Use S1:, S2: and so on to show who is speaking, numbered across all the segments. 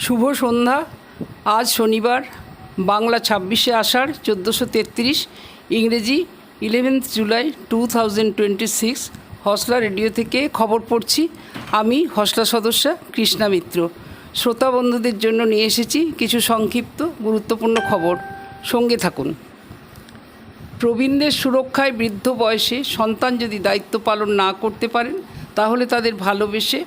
S1: শুভ সন্ধ্যা। আজ শনিবার, বাংলা 26শে আষাঢ় 1433, ইংরেজি 11 জুলাই 2026। হসলা রেডিও থেকে খবর পড়ছি। আমি হসলা সদস্যা কৃষ্ণা মিত্র। শ্রোতা বন্ধুদের জন্য নিয়ে এসেছি কিছু সংক্ষিপ্ত গুরুত্বপূর্ণ খবর। সঙ্গে থাকুন। প্রবীণদের সুরক্ষায় বৃদ্ধ বয়সে সন্তান যদি দায়িত্ব পালন না করতে পারেন, তাহলে তাদের ভালোবেসে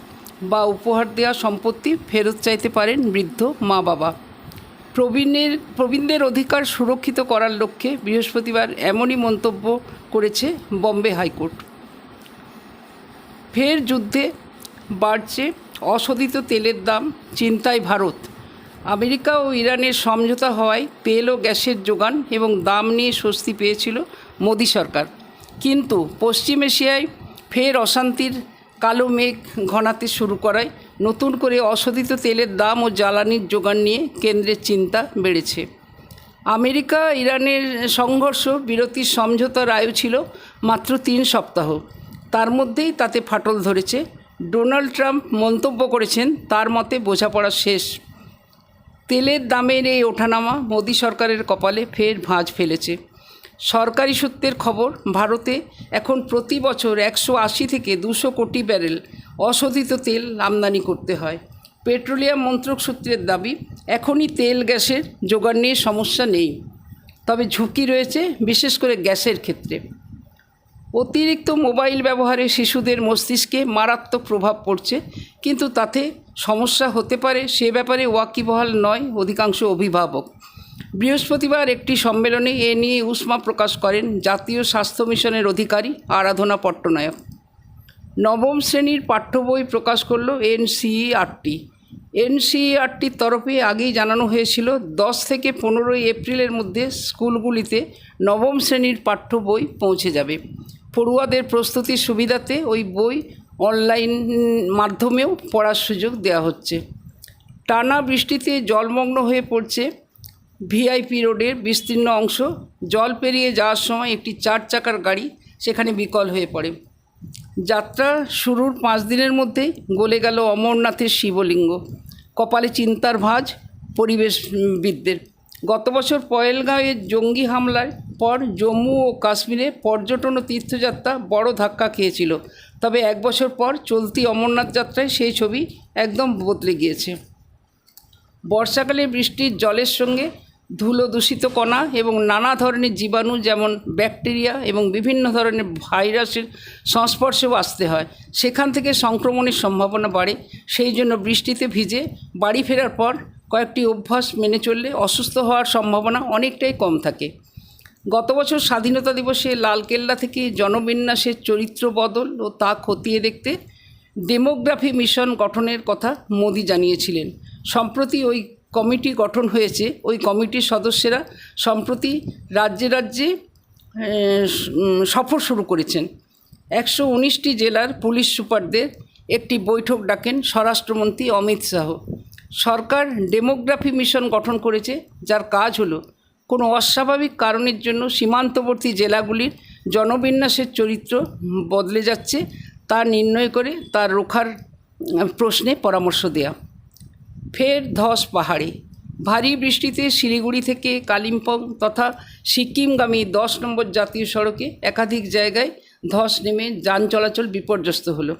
S1: বা উপহার দেওয়া সম্পত্তি ফেরত চাইতে পারেন বৃদ্ধ মা বাবা। প্রবীণদের অধিকার সুরক্ষিত করার লক্ষ্যে বৃহস্পতিবার এমনই মন্তব্য করেছে বম্বে হাইকোর্ট। ফের যুদ্ধে বাড়ছে অশোধিত তেলের দাম, চিন্তায় ভারত। আমেরিকা ও ইরানের সমঝোতা হওয়ায় তেল ও গ্যাসের যোগান এবং দাম নিয়ে স্বস্তি পেয়েছিল মোদি সরকার। কিন্তু পশ্চিম এশিয়ায় ফের অশান্তির কালো মেঘ ঘনাতে শুরু করায় নতুন করে অশোধিত তেলের দাম ও জ্বালানির যোগান নিয়ে কেন্দ্রের চিন্তা বেড়েছে। আমেরিকা ইরানের সংঘর্ষ বিরতির সমঝোতার আয়ু ছিল মাত্র 3 সপ্তাহ। তার মধ্যেই তাতে ফাটল ধরেছে। ডোনাল্ড ট্রাম্প মন্তব্য করেছেন, তার মতে বোঝাপড়া শেষ। তেলের দামের এই ওঠানামা মোদি সরকারের কপালে ফের ভাঁজ ফেলেছে। সরকারি সূত্রের খবর, ভারতে এখন প্রতি বছর 180 থেকে 200 কোটি ব্যারেল অশোধিত তেল আমদানি করতে হয়। পেট্রোলিয়াম মন্ত্রক সূত্রের দাবি, এখনই তেল গ্যাসের যোগান নিয়ে সমস্যা নেই, তবে ঝুঁকি রয়েছে, বিশেষ করে গ্যাসের ক্ষেত্রে। অতিরিক্ত মোবাইল ব্যবহারে শিশুদের মস্তিষ্কে মারাত্মক প্রভাব পড়ছে, কিন্তু তাতে সমস্যা হতে পারে সে ব্যাপারে ওয়াকিবহাল নয় অধিকাংশ অভিভাবক। বৃহস্পতিবার একটি সম্মেলনে এ নিয়ে উষ্মা প্রকাশ করেন জাতীয় স্বাস্থ্য মিশনের অধিকারী আরাধনা পট্টনায়ক। নবম শ্রেণীর পাঠ্য বই প্রকাশ করল এনসিইআরটি। এনসিইআরটির তরফে আগেই জানানো হয়েছিল 10 থেকে 15 এপ্রিলের মধ্যে স্কুলগুলিতে নবম শ্রেণীর পাঠ্য বই পৌঁছে যাবে। পড়ুয়াদের প্রস্তুতির সুবিধাতে ওই বই অনলাইন মাধ্যমেও পড়ার সুযোগ দেওয়া হচ্ছে। টানা বৃষ্টিতে জলমগ্ন হয়ে পড়ছে ভিআইপি রোডের বিস্তীর্ণ অংশ। জল পেরিয়ে যাওয়ার সময় একটি 4 চাকার গাড়ি সেখানে বিকল হয়ে পড়ে। যাত্রা শুরুর 5 দিনের মধ্যেই গলে গেল অমরনাথের শিবলিঙ্গ। কপালে চিন্তার ভাঁজ পরিবেশবিদদের। গত বছর পহেলগাঁওয়ে জঙ্গি হামলার পর জম্মু ও কাশ্মীরে পর্যটন ও তীর্থযাত্রা বড় ধাক্কা খেয়েছিল। তবে 1 বছর পর চলতি অমরনাথ যাত্রায় সেই ছবি একদম বদলে গিয়েছে। বর্ষাকালে বৃষ্টির জলের সঙ্গে ধুলো, দূষিত কণা এবং নানা ধরনের জীবাণু যেমন ব্যাকটেরিয়া এবং বিভিন্ন ধরনের ভাইরাসের সংস্পর্শেও আসতে হয়। সেখান থেকে সংক্রমণের সম্ভাবনা বাড়ে। সেই জন্য বৃষ্টিতে ভিজে বাড়ি ফেরার পর কয়েকটি অভ্যাস মেনে চললে অসুস্থ হওয়ার সম্ভাবনা অনেকটাই কম থাকে। গত বছর স্বাধীনতা দিবসে লালকেল্লা থেকে জনবিন্যাসের চরিত্র বদল ও তা খতিয়ে দেখতে ডেমোগ্রাফি মিশন গঠনের কথা মোদি জানিয়েছিলেন। সম্প্রতি ওই কমিটি গঠন হয়েছে। ওই কমিটির সদস্যরা সম্প্রতি রাজ্যে রাজ্যে সফর শুরু করেছেন। 119টি জেলার পুলিশ সুপারদের একটি বৈঠক ডাকেন স্বরাষ্ট্রমন্ত্রী অমিত শাহ। সরকার ডেমোগ্রাফি মিশন গঠন করেছে, যার কাজ হলো কোনো অস্বাভাবিক কারণের জন্য সীমান্তবর্তী জেলাগুলির জনবিন্যাসের চরিত্র বদলে যাচ্ছে তা নির্ণয় করে তার রোখার প্রশ্নে পরামর্শ দেয়া। ফের ধস পাহাড়ে। ভারী বৃষ্টিতে শিলিগুড়ি থেকে কালিম্পং তথা সিকিমগামী 10 নম্বর জাতীয় সড়কে একাধিক জায়গায় ধস নেমে যান চলাচল বিপর্যস্ত হলো।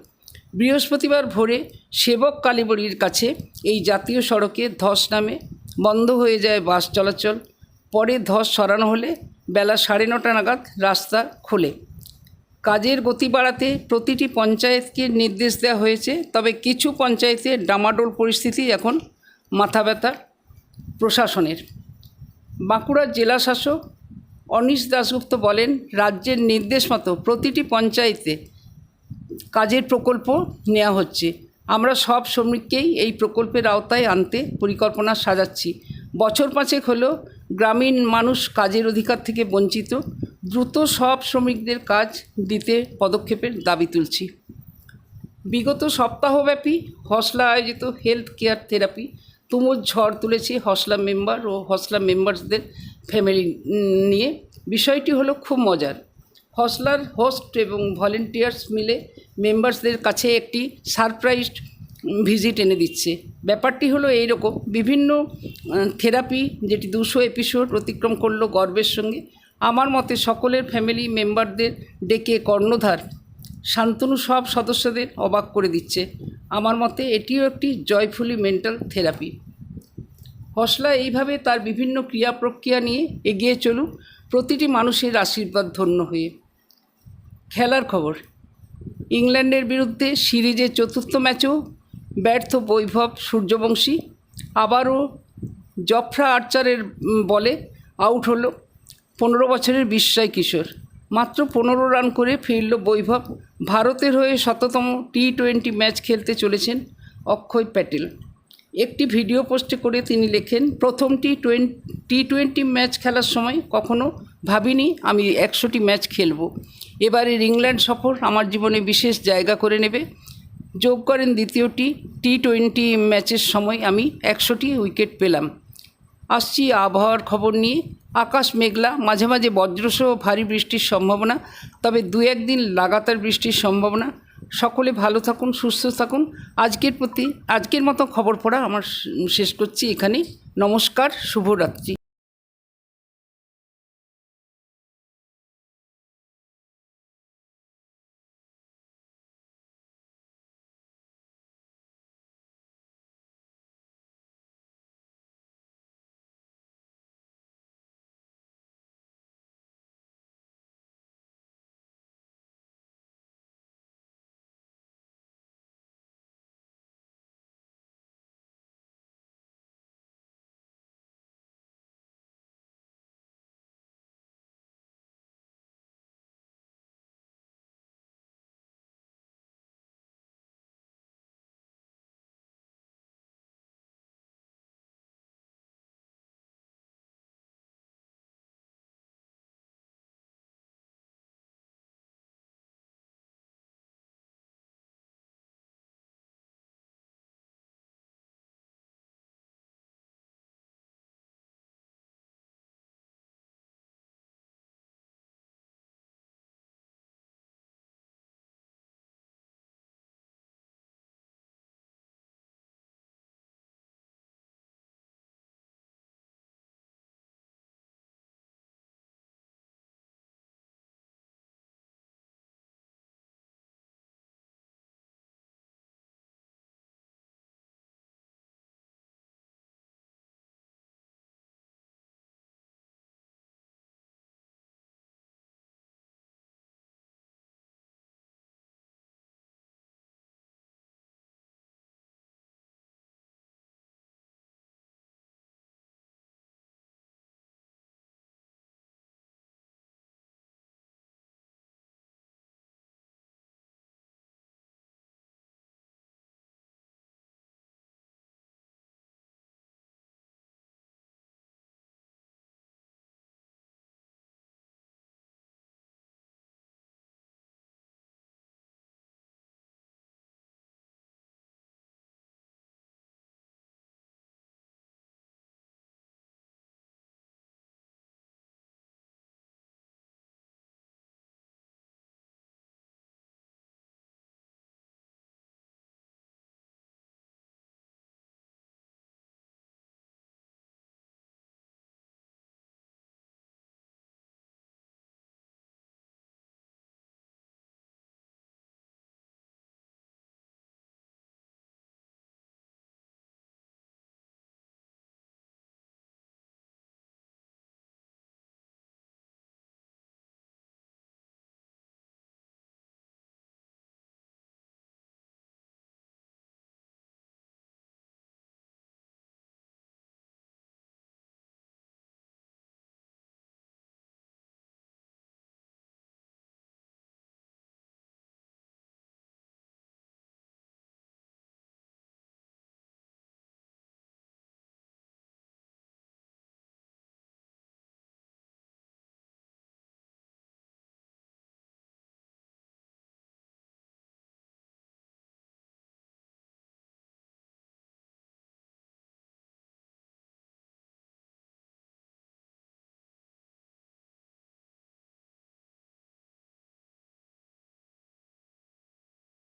S1: বৃহস্পতিবার ভোরে সেবক কালীবাড়ির কাছে এই জাতীয় সড়কে ধস নামে, বন্ধ হয়ে যায় বাস চলাচল। পরে ধস সরানো হলে বেলা 9:30 নাগাদ রাস্তা খোলে। কাজের গতি বাড়াতে প্রতিটি পঞ্চায়েতকে নির্দেশ দেওয়া হয়েছে, তবে কিছু পঞ্চায়েতে ডামাডোল পরিস্থিতি এখন মাথা ব্যথা প্রশাসনের। বাঁকুড়ার জেলা শাসক অনিশ দাশগুপ্ত বলেন, রাজ্যের নির্দেশ মতো প্রতিটি পঞ্চায়েতে কাজের প্রকল্প নেওয়া হচ্ছে। আমরা সব শ্রমিককেই এই প্রকল্পের আওতায় আনতে পরিকল্পনা সাজাচ্ছি। বছর 5 হলো গ্রামীণ মানুষ কাজের অধিকার থেকে বঞ্চিত। দ্রুত সব শ্রমিকদের কাজ দিতে পদক্ষেপের দাবি তুলছি। বিগত সপ্তাহব্যাপী হসলা আয়োজিত হেলথ কেয়ার থেরাপি তুমুল ঝড় তুলেছে হসলা মেম্বার ও হসলা মেম্বার্সদের ফ্যামিলি নিয়ে। বিষয়টি হলো খুব মজার। হসলার হোস্ট এবং ভলেন্টিয়ার্স মিলে মেম্বার্সদের কাছে একটি সারপ্রাইজড ভিজিট এনে দিচ্ছে। ব্যাপারটি হলো এইরকম, বিভিন্ন থেরাপি যেটি 200 এপিসোড অতিক্রম করলো গর্বের সঙ্গে, আমার মতে সকলের ফ্যামিলি মেম্বারদের ডেকে কর্ণধার শান্তনু সব সদস্যদের অবাক করে দিচ্ছে। আমার মতে এটিও একটি জয়ফুলি মেন্টাল থেরাপি। হসলা এইভাবে তার বিভিন্ন ক্রিয়া প্রক্রিয়া নিয়ে এগিয়ে চলুক প্রতিটি মানুষের আশীর্বাদ ধন্য হয়ে। খেলার খবর, ইংল্যান্ডের বিরুদ্ধে সিরিজের চতুর্থ ম্যাচেও ব্যর্থ বৈভব সূর্যবংশী। আবারও জফরা আর্চারের বলে আউট হলো 15 বছরের বিস্ময় কিশোর। মাত্র 15 রান করে ফিরল বৈভব। ভারতের হয়ে 100তম টি20 ম্যাচ খেলতে চলেছেন অক্ষয় প্যাটেল। একটি ভিডিও পোস্টে করে তিনি লেখেন, প্রথম টি20 ম্যাচ খেলার সময় কখনো ভাবিনি আমি 100টি ম্যাচ খেলব। এবারের ইংল্যান্ড সফর আমার জীবনে বিশেষ জায়গা করে নেবে। যোগ করেন দ্বিতীয় টি20 ম্যাচের সময় আমি 100টি উইকেট পেলাম। আসছি আবহাওয়ার খবর নিয়ে। আকাশ মেঘলা, মাঝে মাঝে বজ্রসহ ভারী বৃষ্টির সম্ভাবনা, তবে 2-1 দিন লাগাতার বৃষ্টির সম্ভাবনা। সকলে ভালো থাকুন, সুস্থ থাকুন। আজকের মতো খবর পড়া আমার শেষ করছি এখানেই। নমস্কার, শুভরাত্রি।